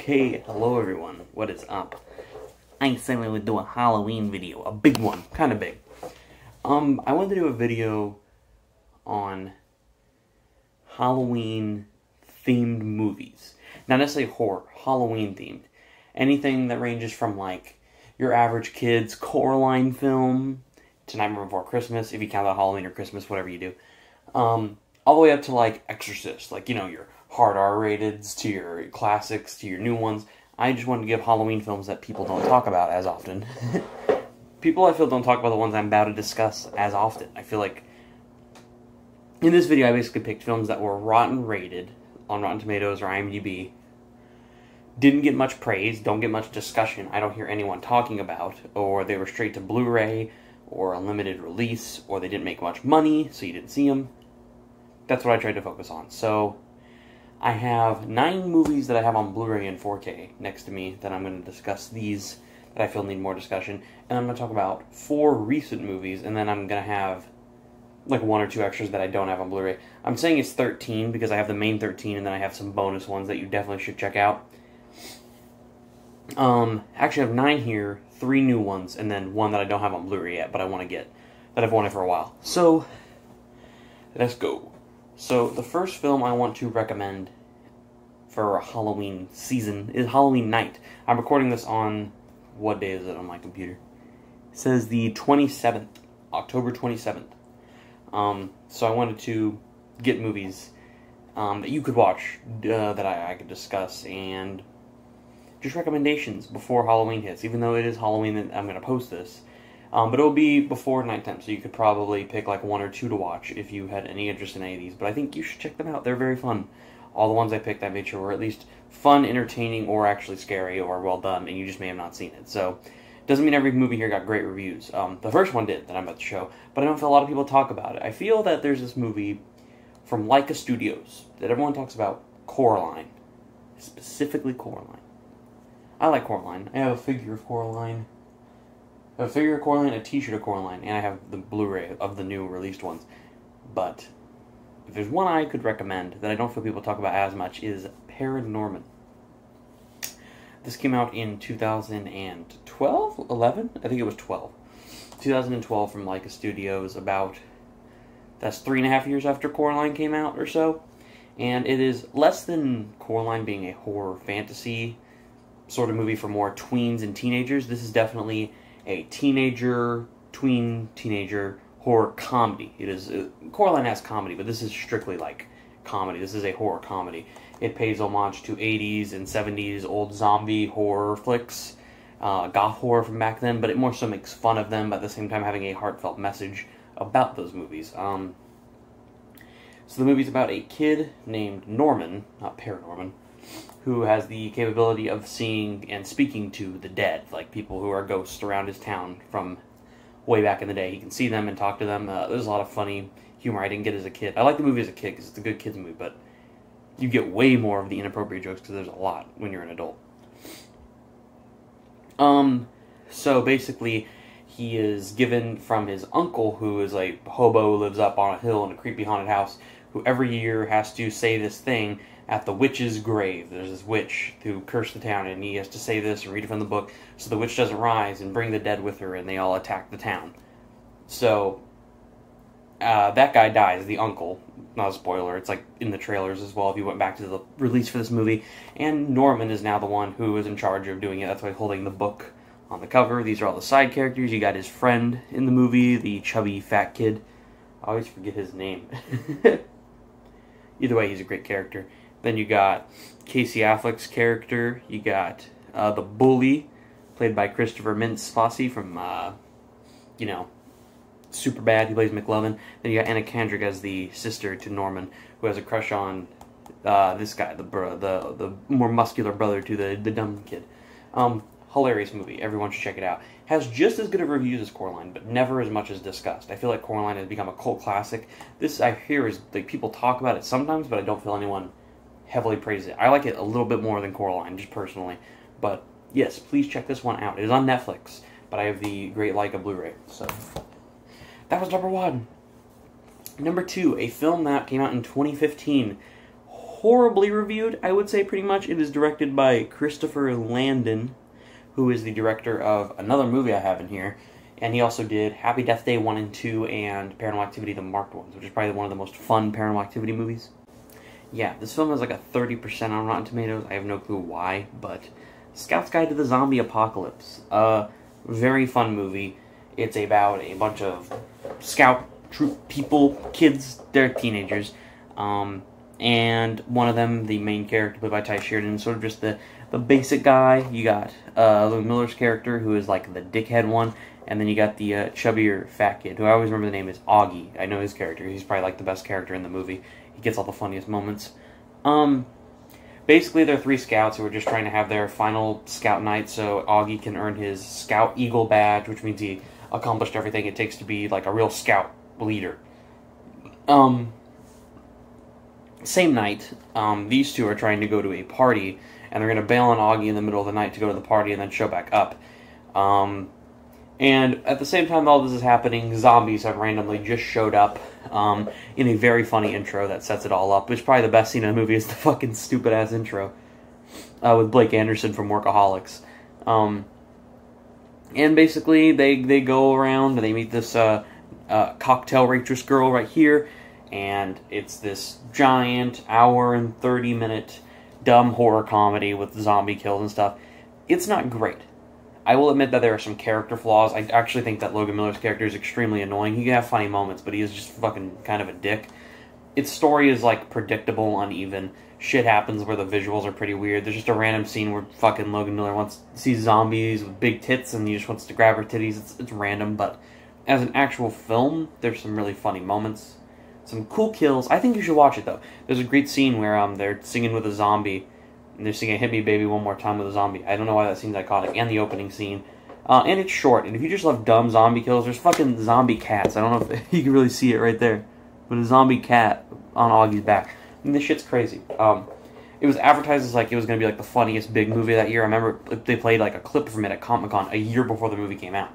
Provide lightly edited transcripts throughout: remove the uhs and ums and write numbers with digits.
Okay, hello everyone, what is up? I said we would do a Halloween video, a big one, kind of big. I wanted to do a video on Halloween themed movies. Not necessarily horror, Halloween themed. Anything that ranges from like your average kid's Coraline film to Nightmare Before Christmas, if you count out Halloween or Christmas, whatever you do. All the way up to like Exorcist, like, you know, your hard R-rateds to your classics to your new ones. I just wanted to give Halloween films that people don't talk about as often. People I feel don't talk about the ones I'm about to discuss as often. I feel like in this video I basically picked films that were rotten rated on Rotten Tomatoes or IMDb. Didn't get much praise, don't get much discussion, I don't hear anyone talking about, or they were straight to Blu-ray, or a limited release, or they didn't make much money, so you didn't see them. That's what I tried to focus on. So, I have 9 movies that I have on Blu-ray and 4K next to me that I'm going to discuss these that I feel need more discussion. And I'm going to talk about 4 recent movies, and then I'm going to have like 1 or 2 extras that I don't have on Blu-ray. I'm saying it's 13 because I have the main 13, and then I have some bonus ones that you definitely should check out. Actually I have 9 here, 3 new ones, and then 1 that I don't have on Blu-ray yet, but I want to get, that I've wanted for a while. So, let's go. So, the first film I want to recommend for Halloween season is Halloween Night. I'm recording this on, what day is it on my computer? It says the 27th, October 27th. So I wanted to get movies that you could watch, that I could discuss, and just recommendations before Halloween hits, even though it is Halloween that I'm going to post this. But it'll be before nighttime, so you could probably pick like 1 or 2 to watch if you had any interest in any of these. But I think you should check them out. They're very fun. All the ones I picked, I made sure were at least fun, entertaining, or actually scary, or well done, and you just may have not seen it. So, doesn't mean every movie here got great reviews. The first one did, that I'm about to show, but I don't feel a lot of people talk about it. I feel that there's this movie from Leica Studios that everyone talks about, Coraline. Specifically Coraline. I like Coraline. I have a figure of Coraline. I have a figure of Coraline, a t-shirt of Coraline, and I have the Blu-ray of the new released ones. But if there's one I could recommend that I don't feel people talk about as much is ParaNorman. This came out in 2012? 11? I think it was 12. 2012 from Leica Studios, that's 3.5 years after Coraline came out or so. And it is less than Coraline being a horror fantasy sort of movie for more tweens and teenagers. This is definitely a teenager horror comedy. It is Coraline has comedy, but this is strictly like comedy. This is a horror comedy. It pays homage to 80s and 70s old zombie horror flicks, goth horror from back then, but it more so makes fun of them, but at the same time having a heartfelt message about those movies. So the movie's about a kid named Norman, not ParaNorman, who has the capability of seeing and speaking to the dead, like people who are ghosts around his town from way back in the day. He can see them and talk to them. There's a lot of funny humor I didn't get as a kid. I like the movie as a kid because it's a good kids movie, but you get way more of the inappropriate jokes because there's a lot when you're an adult. So basically, he is given from his uncle, who is a hobo, lives up on a hill in a creepy haunted house, who every year has to say this thing at the witch's grave. There's this witch who cursed the town, and he has to say this and read it from the book so the witch doesn't rise and bring the dead with her, and they all attack the town. So, that guy dies, the uncle. Not a spoiler, it's like in the trailers as well if you went back to the release for this movie. And Norman is now the one who is in charge of doing it. That's why he's holding the book on the cover. These are all the side characters. You got his friend in the movie, the chubby fat kid. I always forget his name. Either way, he's a great character. Then you got Casey Affleck's character. You got the bully, played by Christopher Mintz-Fosse from, Superbad. He plays McLovin. Then you got Anna Kendrick as the sister to Norman, who has a crush on this guy, the more muscular brother to the dumb kid. Hilarious movie. Everyone should check it out. Has just as good of reviews as Coraline, but never as much as discussed. I feel like Coraline has become a cult classic. This, I hear, is like people talk about it sometimes, but I don't feel anyone heavily praises it. I like it a little bit more than Coraline, just personally. But yes, please check this one out. It is on Netflix, but I have the great Leica Blu-ray. So that was number 1. Number 2, a film that came out in 2015. horribly reviewed, I would say, pretty much. It is directed by Christopher Landon, who is the director of another movie I have in here. And he also did Happy Death Day 1 and 2 and Paranormal Activity, the marked ones, which is probably one of the most fun Paranormal Activity movies. Yeah, this film has like a 30% on Rotten Tomatoes. I have no clue why, but Scout's Guide to the Zombie Apocalypse. Very fun movie. It's about a bunch of scout troop people, kids, they're teenagers. And one of them, the main character played by Ty Sheridan, is sort of just the basic guy. You got Louis Miller's character, who is like the dickhead one. And then you got the chubbier fat kid, who I always remember the name is Augie. I know his character. He's probably like the best character in the movie. He gets all the funniest moments. Basically, they're three scouts who are just trying to have their final scout night so Augie can earn his Scout Eagle badge, which means he accomplished everything it takes to be like a real scout leader. Same night, these two are trying to go to a party, and they're going to bail on Augie in the middle of the night to go to the party and then show back up. And at the same time all this is happening, zombies have randomly just showed up in a very funny intro that sets it all up, which is probably the best scene in the movie is the fucking stupid-ass intro with Blake Anderson from Workaholics. And basically, they go around, and they meet this cocktail waitress girl right here, and it's this giant hour and 30-minute dumb horror comedy with zombie kills and stuff. It's not great. I will admit that there are some character flaws. I actually think that Logan Miller's character is extremely annoying. He can have funny moments, but he is just fucking kind of a dick. Its story is, like, predictable, uneven. Shit happens where the visuals are pretty weird. There's just a random scene where fucking Logan Miller wants to see zombies with big tits, and he just wants to grab her titties. It's random, but as an actual film, there's some really funny moments. Some cool kills. I think you should watch it, though. There's a great scene where they're singing with a zombie, and they're singing Hit Me Baby One More Time with a zombie. I don't know why that scene's iconic. And the opening scene. And it's short. And if you just love dumb zombie kills, there's fucking zombie cats. I don't know if you can really see it right there. But a zombie cat on Augie's back. And this shit's crazy. It was advertised as like it was going to be like the funniest big movie that year. I remember they played like a clip from it at Comic-Con a year before the movie came out.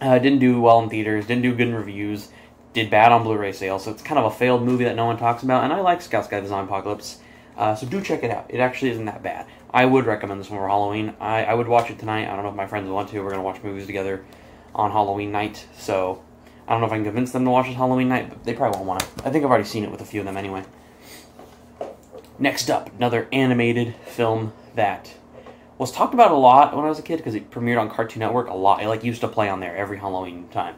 Didn't do well in theaters. Didn't do good in reviews. Did bad on Blu-ray sales. So it's kind of a failed movie that no one talks about. And I like Scout's Guide to the Zombie Apocalypse. So do check it out. It actually isn't that bad. I would recommend this one for Halloween. I would watch it tonight. I don't know if my friends want to. We're going to watch movies together on Halloween night. So I don't know if I can convince them to watch it Halloween night, but they probably won't want to. I think I've already seen it with a few of them anyway. Next up, another animated film that was talked about a lot when I was a kid because it premiered on Cartoon Network a lot. It used to play on there every Halloween time.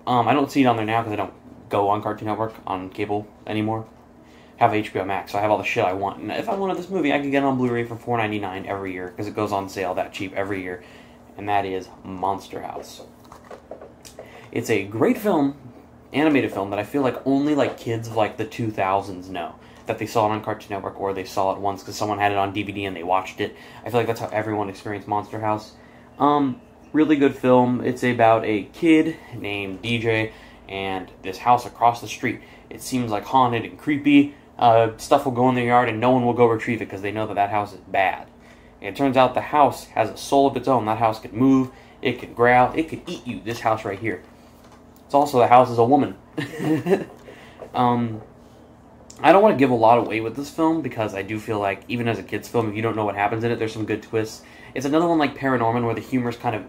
I don't see it on there now because I don't go on Cartoon Network on cable anymore. I have HBO Max, so I have all the shit I want. And if I wanted this movie, I could get it on Blu-ray for $4.99 every year because it goes on sale that cheap every year. And that is Monster House. It's a great film, animated film, that I feel like only like kids of like the 2000s know. That they saw it on Cartoon Network or they saw it once because someone had it on DVD and they watched it. I feel like that's how everyone experienced Monster House. Really good film. It's about a kid named DJ and this house across the street. It seems like haunted and creepy. Stuff will go in their yard and no one will go retrieve it because they know that that house is bad. And it turns out the house has a soul of its own. That house can move, it can growl, it can eat you. This house right here. It's also the house is a woman. I don't want to give a lot away with this film because I do feel like, even as a kid's film, if you don't know what happens in it, there's some good twists. It's another one like ParaNorman where the humor's kind of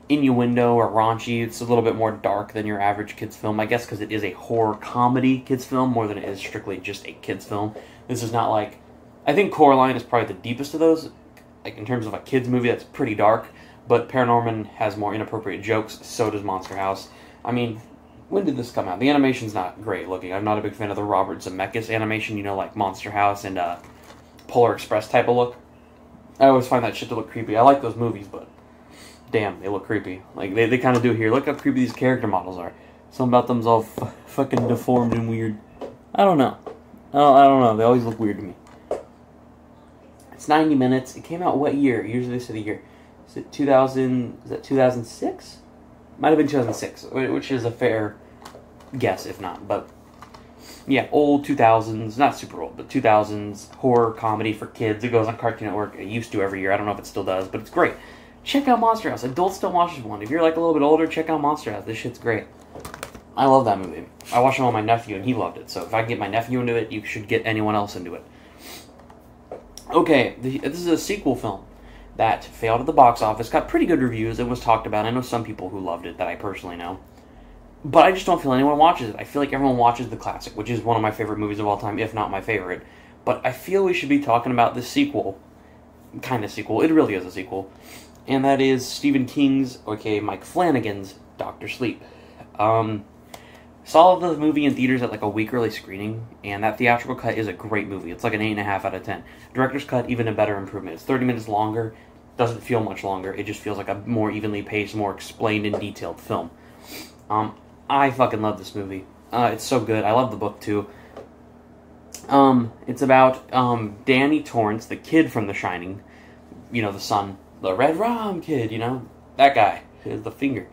innuendo or raunchy. It's a little bit more dark than your average kid's film, I guess because it is a horror comedy kid's film more than it is strictly just a kid's film. This is not like... I think Coraline is probably the deepest of those, like in terms of a kid's movie that's pretty dark, but ParaNorman has more inappropriate jokes, so does Monster House. I mean... When did this come out? The animation's not great looking. I'm not a big fan of the Robert Zemeckis animation, you know, like Monster House and Polar Express type of look. I always find that shit to look creepy. I like those movies, but damn, they look creepy. Like, they kind of do here. Look how creepy these character models are. Something about them's all fucking deformed and weird. I don't know. I don't know. They always look weird to me. It's 90 minutes. It came out what year? Usually they say the year. Is it 2000? Is that 2006? Might have been 2006, which is a fair guess, if not. But, yeah, old 2000s, not super old, but 2000s horror comedy for kids. It goes on Cartoon Network. It used to every year. I don't know if it still does, but it's great. Check out Monster House. Adults don't watch this one. If you're like a little bit older, check out Monster House. This shit's great. I love that movie. I watched it with my nephew, and he loved it. So if I can get my nephew into it, you should get anyone else into it. Okay, this is a sequel film that failed at the box office, got pretty good reviews, it was talked about. I know some people who loved it that I personally know. But I just don't feel anyone watches it. I feel like everyone watches the classic, which is one of my favorite movies of all time, if not my favorite. But I feel we should be talking about the sequel. Kind of sequel. It really is a sequel. And that is Stephen King's, aka Mike Flanagan's, Dr. Sleep. Saw the movie in theaters at like a week early screening, and that theatrical cut is a great movie. It's like an 8.5 out of 10. Director's cut, even a better improvement. It's 30 minutes longer. Doesn't feel much longer. It just feels like a more evenly paced, more explained and detailed film. I fucking love this movie. It's so good. I love the book too. It's about Danny Torrance, the kid from The Shining. You know, the son, the Red Rum kid. You know, that guy. The finger.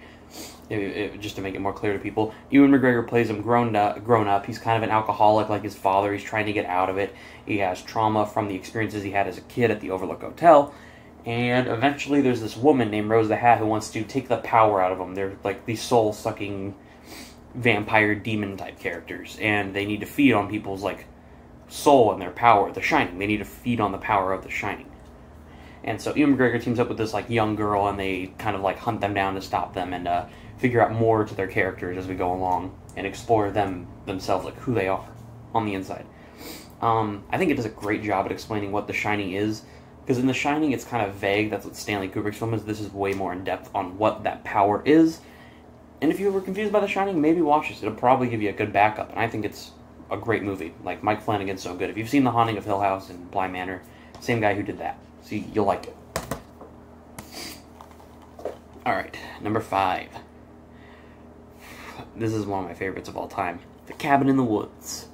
Just to make it more clear to people, Ewan McGregor plays him grown up. He's kind of an alcoholic like his father. He's trying to get out of it. He has trauma from the experiences he had as a kid at the Overlook Hotel. And eventually there's this woman named Rose the Hat who wants to take the power out of him. They're like these soul-sucking vampire demon-type characters. And they need to feed on people's like soul and their power. The Shining. They need to feed on the power of The Shining. And so Ewan McGregor teams up with this like young girl, and they kind of like hunt them down to stop them and figure out more to their characters as we go along and explore themselves, like who they are on the inside. I think it does a great job at explaining what The Shining is, because in The Shining it's kind of vague. That's what Stanley Kubrick's film is. This is way more in depth on what that power is. And if you were confused by The Shining, maybe watch this. It'll probably give you a good backup, and I think it's a great movie. Like, Mike Flanagan's so good. If you've seen The Haunting of Hill House and Bly Manor, same guy who did that. See, you'll like it. Alright, number 5. This is one of my favorites of all time. The Cabin in the Woods.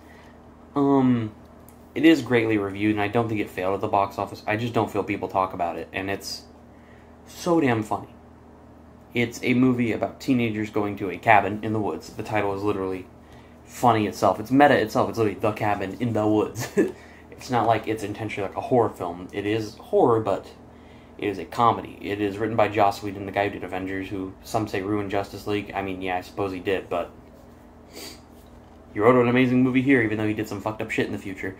It is greatly reviewed, and I don't think it failed at the box office. I just don't feel people talk about it, and it's so damn funny. It's a movie about teenagers going to a cabin in the woods. The title is literally funny itself. It's meta itself. It's literally The Cabin in the Woods. It's not like it's intentionally like a horror film. It is horror, but it is a comedy. It is written by Joss Whedon, the guy who did Avengers, who some say ruined Justice League. I mean, yeah, I suppose he did, but he wrote an amazing movie here, even though he did some fucked up shit in the future.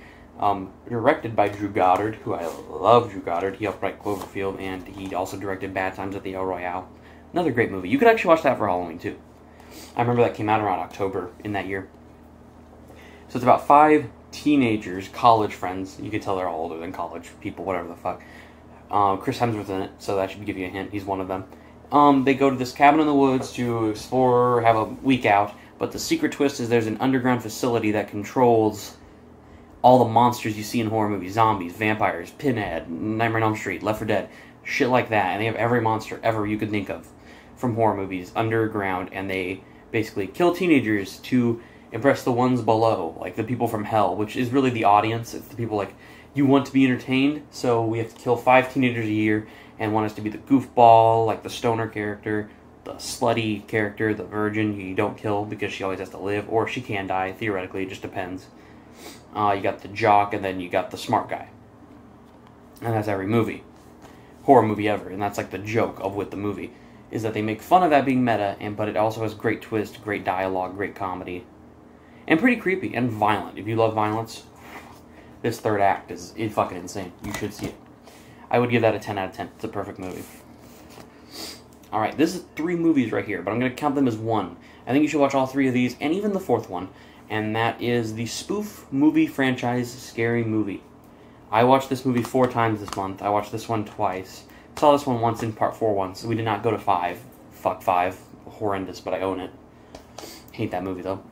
Directed by Drew Goddard, who I love Drew Goddard. He helped write Cloverfield, and he also directed Bad Times at the El Royale. Another great movie. You could actually watch that for Halloween, too. I remember that came out around October in that year. So it's about 5 teenagers, college friends. You can tell they're all older than college people, whatever the fuck. Chris Hemsworth's in it, so that should give you a hint. He's one of them. They go to this cabin in the woods to explore, have a week out, but the secret twist is there's an underground facility that controls all the monsters you see in horror movies. Zombies, vampires, Pinhead, Nightmare on Elm Street, Left 4 Dead, shit like that. And they have every monster ever you could think of from horror movies underground, and they basically kill teenagers to impress the ones below, like the people from hell, which is really the audience. It's the people like, you want to be entertained, so we have to kill 5 teenagers a year and want us to be the goofball, like the stoner character, the slutty character, the virgin you don't kill because she always has to live, or she can die, theoretically, it just depends. You got the jock, and then you got the smart guy. And that's every movie. Horror movie ever, and that's like the joke of with the movie, is that they make fun of that being meta, but it also has great twist, great dialogue, great comedy, and pretty creepy and violent. If you love violence, this third act is fucking insane. You should see it. I would give that a 10 out of 10. It's a perfect movie. Alright, this is 3 movies right here, but I'm going to count them as 1. I think you should watch all 3 of these, and even the 4th one, and that is the Spoof movie franchise Scary Movie. I watched this movie 4 times this month. I watched this one twice. Saw this one once in part 4 once. We did not go to 5. Fuck 5. Horrendous, but I own it. Hate that movie, though.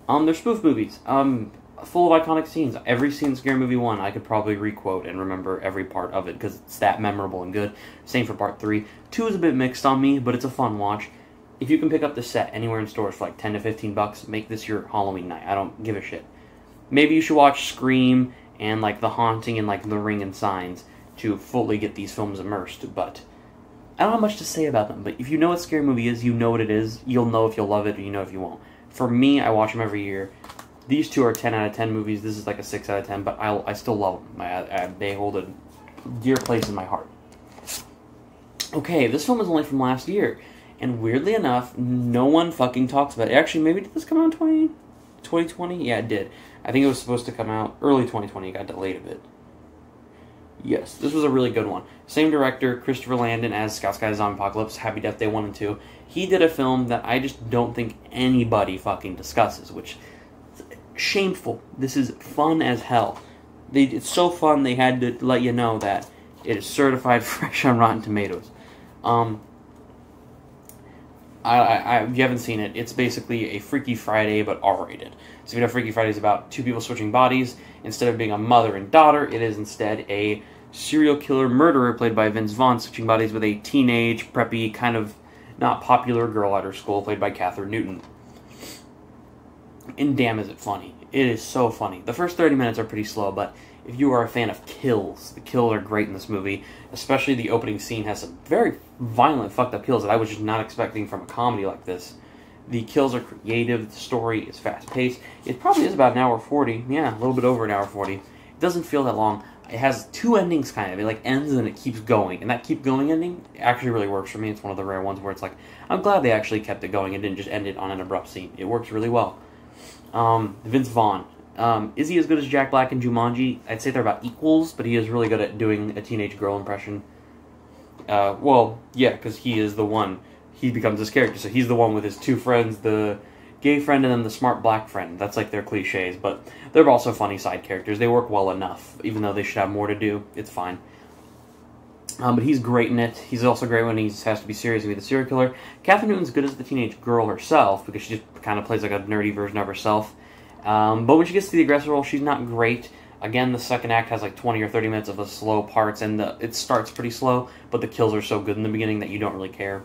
They're spoof movies. Full of iconic scenes. Every scene in Scary Movie 1 I could probably requote and remember every part of it because it's that memorable and good. Same for part 3. 2 is a bit mixed on me, but it's a fun watch. If you can pick up the set anywhere in stores for like 10 to 15 bucks, make this your Halloween night. I don't give a shit. Maybe you should watch Scream and like The Haunting and like The Ring and Signs to fully get these films immersed, but I don't have much to say about them. But if you know what Scary Movie is, you know what it is. You'll know if you'll love it or you know if you won't. For me, I watch them every year. These 2 are 10 out of 10 movies. This is like a 6 out of 10, but I still love them. They hold a dear place in my heart. Okay, this film is only from last year, And weirdly enough, no one fucking talks about it. Actually, maybe did this come out in 2020? Yeah, it did. I think it was supposed to come out early 2020. It got delayed a bit. Yes, this was a really good one. Same director, Christopher Landon, as Scout Sky Zombie Apocalypse, Happy Death Day 1 and 2. He did a film that I just don't think anybody fucking discusses, which is shameful. This is fun as hell. It's so fun they had to let you know that it is certified fresh on Rotten Tomatoes. If you haven't seen it, it's basically a Freaky Friday, but R-rated. So you know, Freaky Friday is about two people switching bodies. Instead of being a mother and daughter, it is instead a serial killer murderer played by Vince Vaughn switching bodies with a teenage, preppy, kind of not popular girl at her school played by Catherine Newton. And damn, is it funny. It is so funny. The first 30 minutes are pretty slow, but if you are a fan of kills, the kills are great in this movie. Especially the opening scene has some very violent, fucked up kills that I was just not expecting from a comedy like this. The kills are creative, the story is fast-paced. It probably is about an hour 40. Yeah, a little bit over an hour 40. It doesn't feel that long. It has two endings, kind of. It like ends and it keeps going. And that keep going ending actually really works for me. It's one of the rare ones where it's like, I'm glad they actually kept it going and didn't just end it on an abrupt scene. It works really well. Vince Vaughn. Is he as good as Jack Black in Jumanji? I'd say they're about equals, but he is really good at doing a teenage girl impression. Well, yeah, because he is the one. He becomes this character, so he's the one with his two friends, the gay friend and then the smart black friend. That's like their cliches, but they're also funny side characters. They work well enough, even though they should have more to do. It's fine. But he's great in it. He's also great when he has to be serious and be the serial killer. Catherine Newton's good as the teenage girl herself, because she just kind of plays like a nerdy version of herself. But when she gets to the aggressor role, she's not great. Again, the second act has like 20 or 30 minutes of the slow parts, and it starts pretty slow, but the kills are so good in the beginning that you don't really care.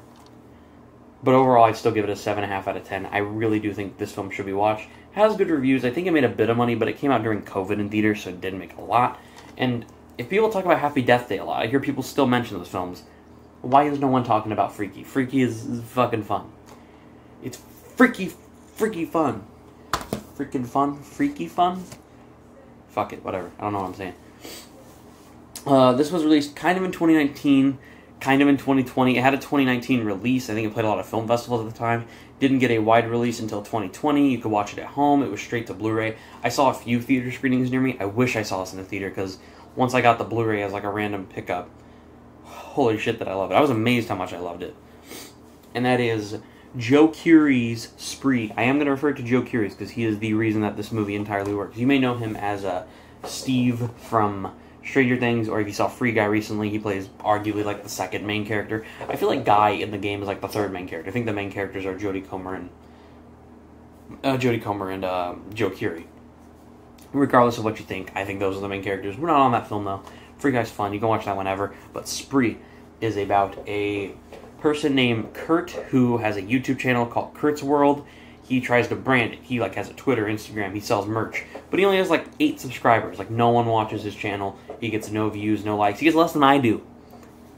But overall, I'd still give it a 7.5 out of 10. I really do think this film should be watched. It has good reviews. I think it made a bit of money, but it came out during COVID in theaters, so it didn't make a lot. And if people talk about Happy Death Day a lot, I hear people still mention those films. Why is no one talking about Freaky? Freaky is fucking fun. It's freaky fun. Freaking fun? Freaky fun? Fuck it, whatever. I don't know what I'm saying. This was released kind of in 2019, kind of in 2020. It had a 2019 release. I think it played a lot of film festivals at the time. Didn't get a wide release until 2020. You could watch it at home. It was straight to Blu-ray. I saw a few theater screenings near me. I wish I saw this in the theater, because once I got the Blu-ray as like a random pickup, holy shit that I love it. I was amazed how much I loved it. And that is Joe Curie's Spree. I am going to refer to Joe Curie because he is the reason that this movie entirely works. You may know him as Steve from Stranger Things, or if you saw Free Guy recently, he plays arguably like the second main character. I feel like Guy in the game is like the third main character. I think the main characters are Jodie Comer and Joe Curie. Regardless of what you think, I think those are the main characters. We're not on that film though. Free Guy's fun. You can watch that whenever. But Spree is about a person named Kurt who has a YouTube channel called Kurt's World. He tries to brand it. He like has a Twitter, Instagram. He sells merch, but he only has like 8 subscribers. Like no one watches his channel. He gets no views, no likes. He gets less than I do.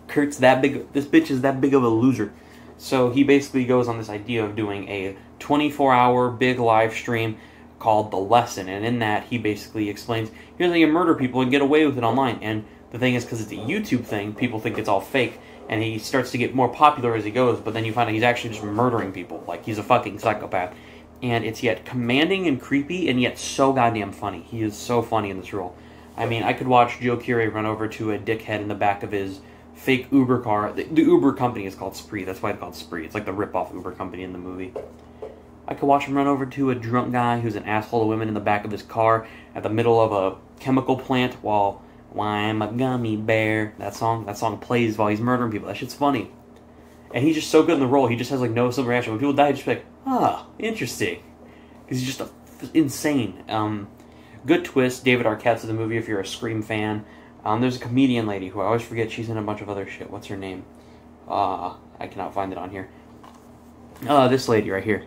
Kurt's that big. This bitch is that big of a loser. So he basically goes on this idea of doing a 24-hour big live stream called The Lesson, and in that he basically explains, here's how you murder people and get away with it online. And the thing is, because it's a YouTube thing, people think it's all fake, and he starts to get more popular as he goes, but then you find out he's actually just murdering people. Like, he's a fucking psychopath. And it's yet commanding and creepy, and yet so goddamn funny. He is so funny in this role. I mean, I could watch Joe Curie run over to a dickhead in the back of his fake Uber car. The Uber company is called Spree. That's why it's called Spree. It's like the rip-off Uber company in the movie. I could watch him run over to a drunk guy who's an asshole to women in the back of his car at the middle of a chemical plant while I'm a gummy bear. That song plays while he's murdering people. That shit's funny. And he's just so good in the role. He just has like no civil reaction. When people die, just be like, ah, interesting. Because he's just insane. Good twist. David Arquette's in the movie if you're a Scream fan. There's a comedian lady who I always forget. She's in a bunch of other shit. What's her name? I cannot find it on here. This lady right here.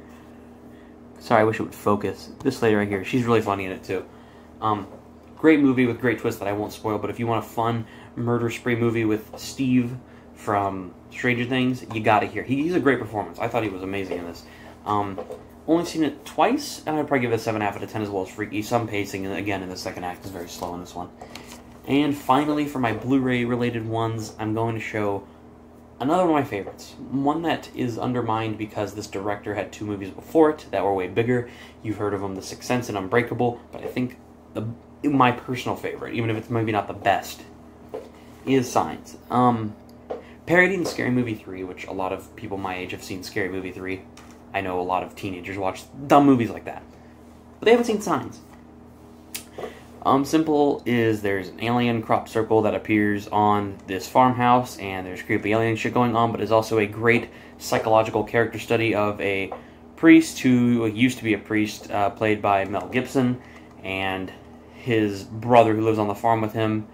Sorry, I wish it would focus. This lady right here. She's really funny in it too. Great movie with great twists that I won't spoil. But if you want a fun murder spree movie with Steve from Stranger Things, you gotta hear. He's a great performance. I thought he was amazing in this. Only seen it twice, and I'd probably give it a 7.5 out of 10 as well as Freaky. Some pacing, and again, in the second act is very slow in this one. And finally, for my Blu-ray related ones, I'm going to show Another one of my favorites. One that is undermined because this director had 2 movies before it that were way bigger. You've heard of them, The Sixth Sense and Unbreakable, but I think my personal favorite, even if it's maybe not the best, is Signs. Parodying Scary Movie 3, which a lot of people my age have seen Scary Movie 3. I know a lot of teenagers watch dumb movies like that. But they haven't seen Signs. Simple is there's an alien crop circle that appears on this farmhouse, and there's creepy alien shit going on, but it's also a great psychological character study of a priest who used to be a priest, played by Mel Gibson, and his brother who lives on the farm with him,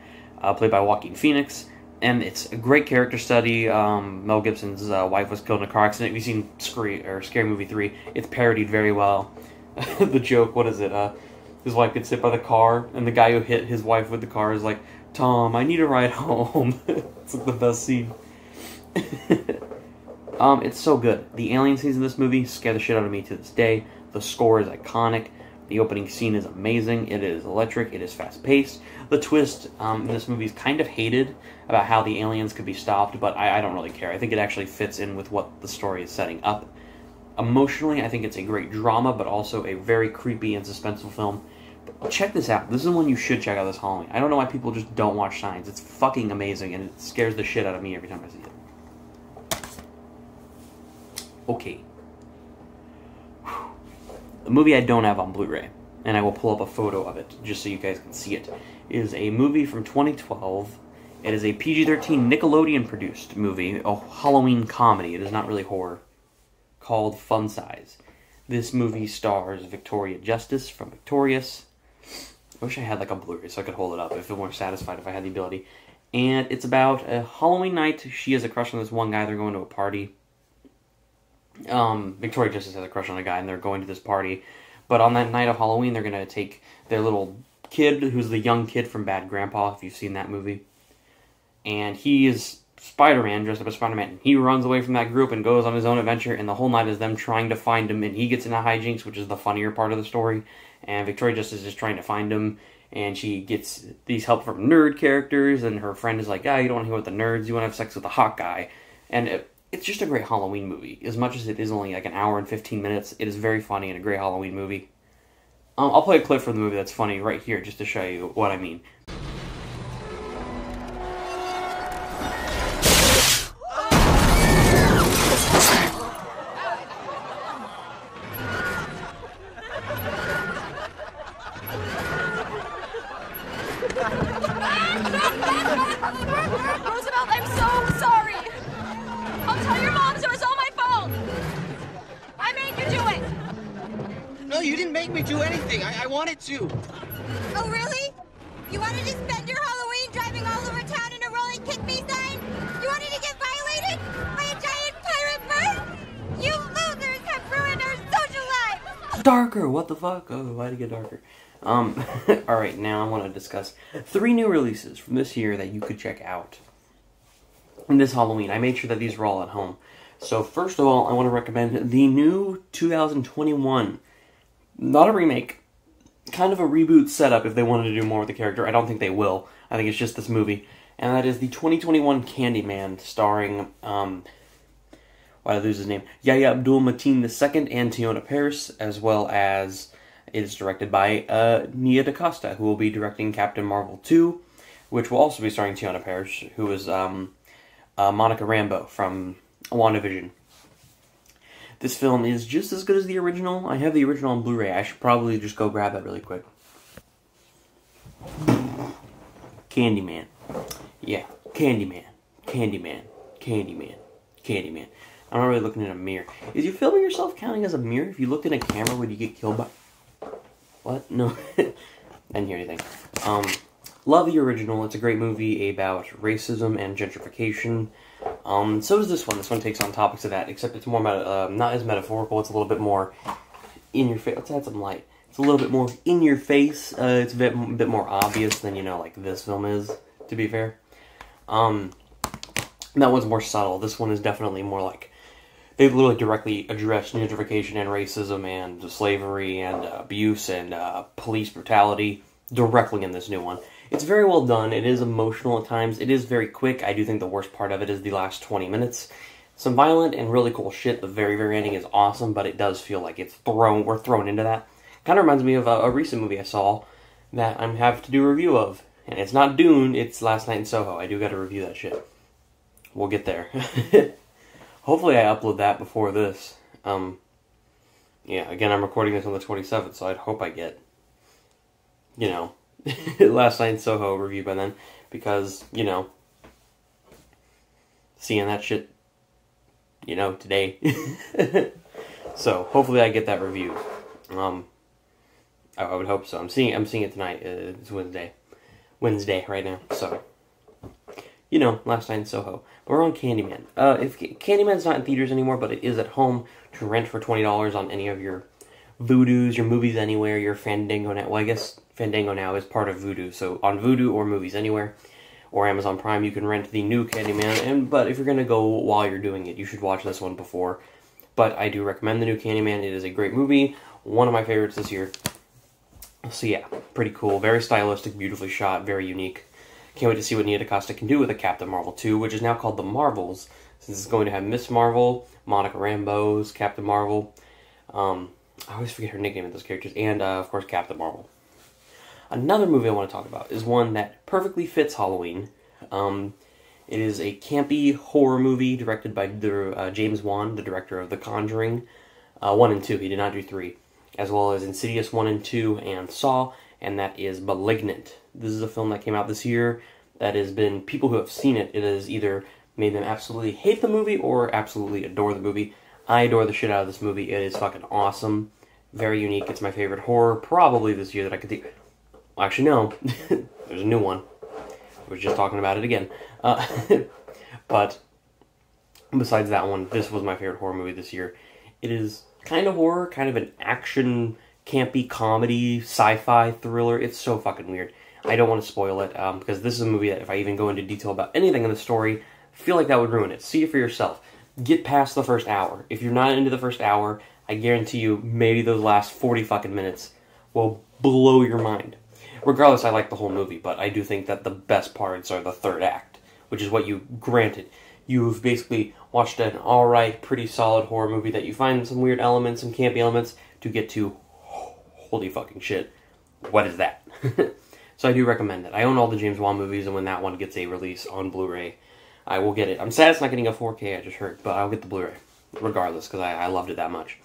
played by Joaquin Phoenix. And it's a great character study. Mel Gibson's wife was killed in a car accident. If you've seen Scary Movie 3, it's parodied very well. The joke, what is it? His wife gets hit by the car, and the guy who hit his wife with the car is like, "Tom, I need a ride home." It's like the best scene. It's so good. The alien scenes in this movie scare the shit out of me to this day. The score is iconic. The opening scene is amazing. It is electric. It is fast-paced. The twist in this movie is kind of hated about how the aliens could be stopped, but I don't really care. I think it actually fits in with what the story is setting up. Emotionally, I think it's a great drama, but also a very creepy and suspenseful film. But check this out. This is one you should check out this Halloween. I don't know why people just don't watch Signs. It's fucking amazing, and it scares the shit out of me every time I see it. Okay. The movie I don't have on Blu-ray, and I will pull up a photo of it just so you guys can see it, is a movie from 2012. It is a PG-13 Nickelodeon-produced movie, a Halloween comedy. It is not really horror, called Fun Size. This movie stars Victoria Justice from Victorious. I wish I had like a Blu-ray so I could hold it up. I feel more satisfied if I had the ability. And it's about a Halloween night. She has a crush on this one guy. They're going to a party. Victoria Justice has a crush on a guy, and they're going to this party. But on that night of Halloween, they're going to take their little kid, who's the young kid from Bad Grandpa, if you've seen that movie. And he is Spider-Man, dressed up as Spider-Man. He runs away from that group and goes on his own adventure, and the whole night is them trying to find him, and he gets into hijinks, which is the funnier part of the story. And Victoria Justice is trying to find him, and she gets these help from nerd characters, and her friend is like, you don't want to hang with the nerds, you want to have sex with the hot guy. And it's just a great Halloween movie. As much as it is only like an hour and 15 minutes, it is very funny and a great Halloween movie. I'll play a clip from the movie that's funny right here, just to show you what I mean. Roosevelt, I'm so sorry. I'll tell your mom, so it's all my fault. I made you do it. No, you didn't make me do anything. I wanted to. Oh, really? You wanted to spend your Halloween driving all over town in a rolling kick me sign? You wanted to get violated by a giant pirate bird? You losers have ruined our social life. Darker, what the fuck? Oh, why'd it get darker? Alright, now I want to discuss 3 new releases from this year that you could check out in this Halloween. I made sure that these were all at home. So first of all, I want to recommend the new 2021, not a remake, kind of a reboot setup if they wanted to do more with the character. I don't think they will. I think it's just this movie. And that is the 2021 Candyman, starring, why did I lose his name? Yahya Abdul-Mateen II and Teyonah Parris, as well as it is directed by Nia DaCosta, who will be directing Captain Marvel 2, which will also be starring Teyonah Parris, who is Monica Rambeau from WandaVision. This film is just as good as the original. I have the original on Blu-ray. I should probably just go grab that really quick. Candyman. Yeah, Candyman. Candyman. Candyman. Candyman. I'm not really looking in a mirror. Is you filming yourself counting as a mirror? If you looked in a camera, would you get killed by... What? No. I didn't hear anything. Love the original. It's a great movie about racism and gentrification. So does this one. This one takes on topics of that, except it's more not as metaphorical. It's a little bit more in your face. Let's add some light. It's a little bit more in your face. It's a bit more obvious than, like this film is, to be fair. That one's more subtle. This one is definitely more like, they literally directly address gentrification and racism and slavery and abuse and police brutality. directly in this new one. It's very well done. It is emotional at times. It is very quick. I do think the worst part of it is the last 20 minutes. Some violent and really cool shit. The very, very ending is awesome, but it does feel like we're thrown into that. Kind of reminds me of a recent movie I saw that I'm having to do a review of. And it's not Dune, it's Last Night in Soho. I do got to review that shit. We'll get there. Hopefully I upload that before this. Yeah, again, I'm recording this on the 27th, so I'd hope I get, you know, Last Night in Soho review by then. Because, you know, seeing that shit, you know, today. So, hopefully I get that review. I would hope so. I'm seeing it tonight. It's Wednesday right now. So, you know, Last Night in Soho. But we're on Candyman. If Candyman's not in theaters anymore, but it is at home to rent for $20 on any of your Voodoos, your Movies Anywhere, your Fandango now. Well, I guess Fandango now is part of Voodoo. So on Voodoo or Movies Anywhere or Amazon Prime, you can rent the new Candyman. But if you're going to go while you're doing it, you should watch this one before. But I do recommend the new Candyman. It is a great movie. One of my favorites this year. So yeah, pretty cool. Very stylistic, beautifully shot, very unique. Can't wait to see what Nia DaCosta can do with a Captain Marvel 2, which is now called The Marvels, since it's going to have Miss Marvel, Monica Rambeau's Captain Marvel. I always forget her nickname of those characters, and of course Captain Marvel. Another movie I want to talk about is one that perfectly fits Halloween. It is a campy horror movie directed by James Wan, the director of The Conjuring 1 and 2. He did not do 3. As well as Insidious 1 and 2 and Saw, and that is Malignant. This is a film that came out this year that has been, people who have seen it, it has either made them absolutely hate the movie or absolutely adore the movie. I adore the shit out of this movie. It is fucking awesome. Very unique. It's my favorite horror probably this year that I could think. Well, actually, no. There's a new one. I was just talking about it again. But besides that one, this was my favorite horror movie this year. It is kind of horror, kind of an action, campy comedy, sci-fi thriller. It's so fucking weird. I don't want to spoil it, because this is a movie that if I even go into detail about anything in the story, I feel like that would ruin it. See it for yourself. Get past the first hour. If you're not into the first hour, I guarantee you maybe those last 40 fucking minutes will blow your mind. Regardless, I like the whole movie, but I do think that the best parts are the third act, which is what you granted. You've basically watched an alright, pretty solid horror movie that you find some weird elements, some campy elements, to get to, holy fucking shit, what is that? So I do recommend it. I own all the James Wan movies, and when that one gets a release on Blu-ray, I will get it. I'm sad it's not getting a 4K, I just heard, but I'll get the Blu-ray, regardless, because I loved it that much.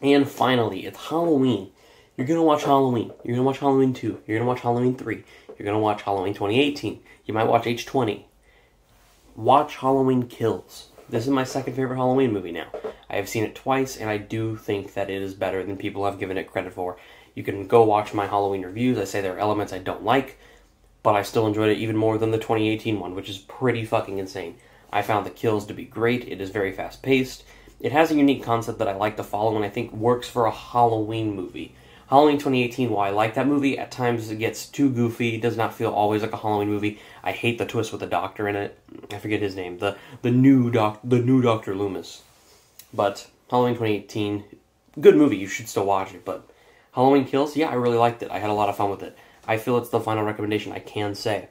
And finally, it's Halloween. You're going to watch Halloween. You're going to watch Halloween 2. You're going to watch Halloween 3. You're going to watch Halloween 2018. You might watch H20. Watch Halloween Kills. This is my second favorite Halloween movie now. I have seen it twice, and I do think that it is better than people have given it credit for. You can go watch my Halloween reviews. I say there are elements I don't like, but I still enjoyed it even more than the 2018 one, which is pretty fucking insane. I found the kills to be great. It is very fast-paced. It has a unique concept that I like to follow and I think works for a Halloween movie. Halloween 2018, while I like that movie, at times it gets too goofy. It does not feel always like a Halloween movie. I hate the twist with the doctor in it. I forget his name. The new Dr. Loomis. But Halloween 2018, good movie. You should still watch it. But Halloween Kills, yeah, I really liked it. I had a lot of fun with it. I feel it's the final recommendation I can say.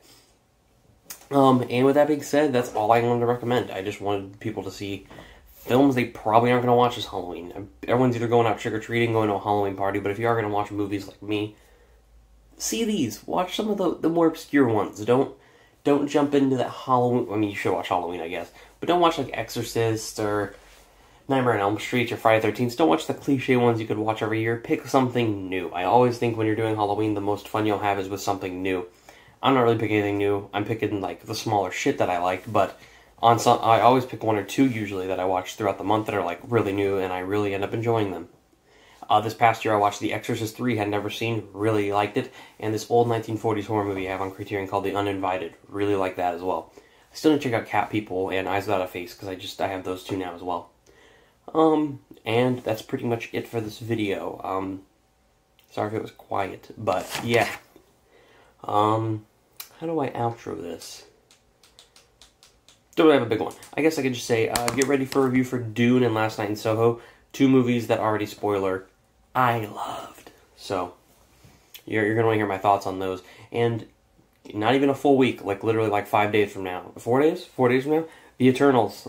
And with that being said, that's all I wanted to recommend. I just wanted people to see films they probably aren't going to watch this Halloween. Everyone's either going out trick-or-treating, going to a Halloween party, but if you are going to watch movies like me, see these. Watch some of the more obscure ones. Don't jump into that Halloween. I mean, you should watch Halloween, I guess. But don't watch, like, Exorcist or Nightmare on Elm Street or Friday the 13th. Don't watch the cliche ones you could watch every year. Pick something new. I always think when you're doing Halloween, the most fun you'll have is with something new. I'm not really picking anything new. I'm picking, like, the smaller shit that I like, but I always pick one or two, usually, that I watch throughout the month that are, like, really new, and I really end up enjoying them. This past year, I watched The Exorcist 3, had never seen, really liked it, and this old 1940s horror movie I have on Criterion called The Uninvited, really like that as well. I still need to check out Cat People and Eyes Without a Face, because I have those two now as well. And that's pretty much it for this video. Sorry if it was quiet, but, yeah. How do I outro this? Don't have a big one. I guess I could just say, get ready for a review for Dune and Last Night in Soho. Two movies that already, spoiler, I loved. So, You're going to want to hear my thoughts on those. And not even a full week, like literally like 5 days from now. 4 days? 4 days from now? The Eternals.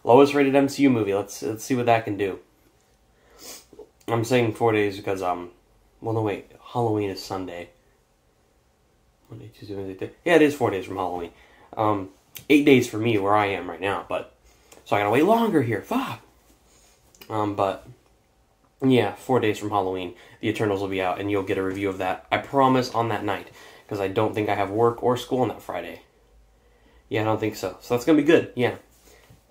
Lowest rated MCU movie. Let's see what that can do. I'm saying 4 days because, well, no, wait. Halloween is Sunday. Monday, Tuesday, Wednesday, Thursday. Yeah, it is 4 days from Halloween. 8 days for me where I am right now, but so I gotta wait longer here. Fuck. But yeah, 4 days from Halloween, The Eternals will be out, and you'll get a review of that. I promise on that night, because I don't think I have work or school on that Friday. Yeah, I don't think so. So that's gonna be good. Yeah,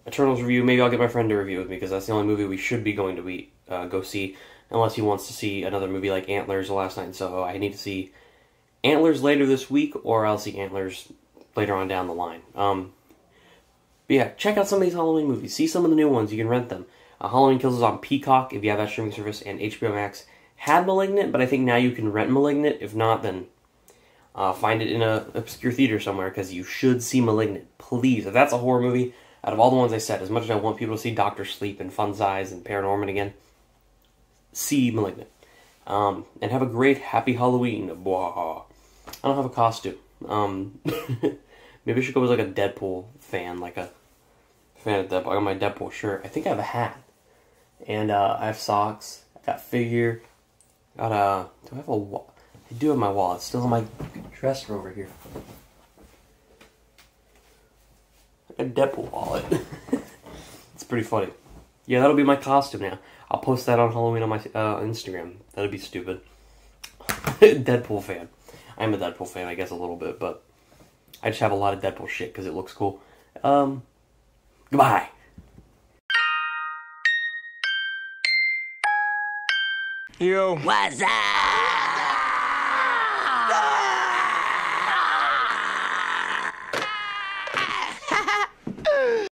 Eternals review. Maybe I'll get my friend to review with me because that's the only movie we should be going to go see, unless he wants to see another movie like Antlers last night. So I need to see Antlers later this week, or I'll see Antlers later on down the line. But yeah, check out some of these Halloween movies. See some of the new ones. You can rent them. Halloween Kills is on Peacock if you have that streaming service, and HBO Max had Malignant, but I think now you can rent Malignant. If not, then find it in an obscure theater somewhere, because you should see Malignant. Please, if that's a horror movie, out of all the ones I said, as much as I want people to see Dr. Sleep and Fun Size and ParaNorman again, see Malignant. And have a great, happy Halloween. Blah. I don't have a costume. Maybe I should go as like a Deadpool fan, like a fan of Deadpool. I got my Deadpool shirt. I think I have a hat. And I have socks. I got figure. Got do I have a wallet? I do have my wallet. It's still in my dresser over here. A Deadpool wallet. It's pretty funny. Yeah, that'll be my costume now. I'll post that on Halloween on my Instagram. That'd be stupid. Deadpool fan. I'm a Deadpool fan, I guess, a little bit, but I just have a lot of Deadpool shit because it looks cool. Goodbye. Yo. What's up?